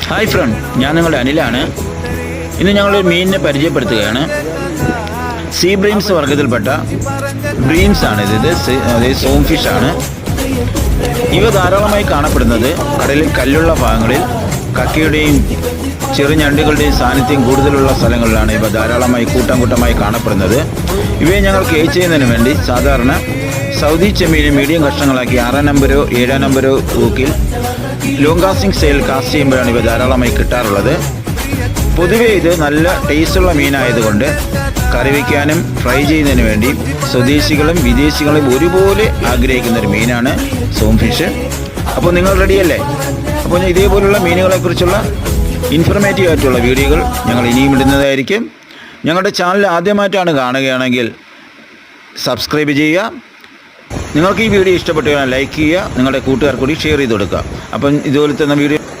Hi front, ഞാൻ നിങ്ങളുടെ അനിലാണ്. ഇന്ന് ഞങ്ങളൊരു മീനിനെ പരിചയപ്പെടുത്തുകയാണ്. സീ ബ്രീംസ് വർഗത്തിൽപ്പെട്ട ബ്രീംസ് ആണ് ഇത്. അതായത് സോം ഫിഷ് ആണ്. ഇവ ധാരാളമായി കാണപ്പെടുന്നത് കടലിൽ കല്ലുള്ള ഭാഗങ്ങളിൽ കക്കയുടെയും ചെറുഞണ്ടുകളുടെയും സാന്നിധ്യം കൂടുതലുള്ള സ്ഥലങ്ങളിലാണ് ഇവ ധാരാളമായി കൂട്ടമായി കാണപ്പെടുന്നത്. ഇവയെ ഞങ്ങൾ കേച്ച് ചെയ്യുന്നതിന് വേണ്ടി സാധാരണ സൗദി ചെമ്മീനെ മീഡിയം കഷ്ണങ്ങളാക്കി 6 നമ്പരോ 7 നമ്പരോ തൂക്കിൽ ലോങ് കാസ്റ്റിംഗ് സ്റ്റൈൽ കാസ്റ്റ് ചെയ്യുമ്പോഴാണ് ഇവ ധാരാളമായി കിട്ടാറുള്ളത്. പൊതുവേ ഇത് നല്ല ടേസ്റ്റുള്ള മീനായതുകൊണ്ട് കറി വയ്ക്കാനും ഫ്രൈ ചെയ്യുന്നതിന് വേണ്ടി സ്വദേശികളും വിദേശികളും ഒരുപോലെ ആഗ്രഹിക്കുന്ന ഒരു മീനാണ് സോം ഫിഷ്. അപ്പോൾ നിങ്ങൾ റെഡിയല്ലേ? അപ്പോൾ ഇതേപോലുള്ള മീനുകളെക്കുറിച്ചുള്ള ഇൻഫർമേറ്റീവ് ആയിട്ടുള്ള വീഡിയോകൾ ഞങ്ങൾ ഇനിയും ഇടുന്നതായിരിക്കും. ഞങ്ങളുടെ ചാനൽ ആദ്യമായിട്ടാണ് കാണുകയാണെങ്കിൽ സബ്സ്ക്രൈബ് ചെയ്യുക. നിങ്ങൾക്ക് ഈ വീഡിയോ ഇഷ്ടപ്പെട്ടു കഴിഞ്ഞാൽ ലൈക്ക് ചെയ്യുക, നിങ്ങളുടെ കൂട്ടുകാർ കൂടി ഷെയർ ചെയ്ത് കൊടുക്കുക. അപ്പം ഇതുപോലത്തെ വീഡിയോ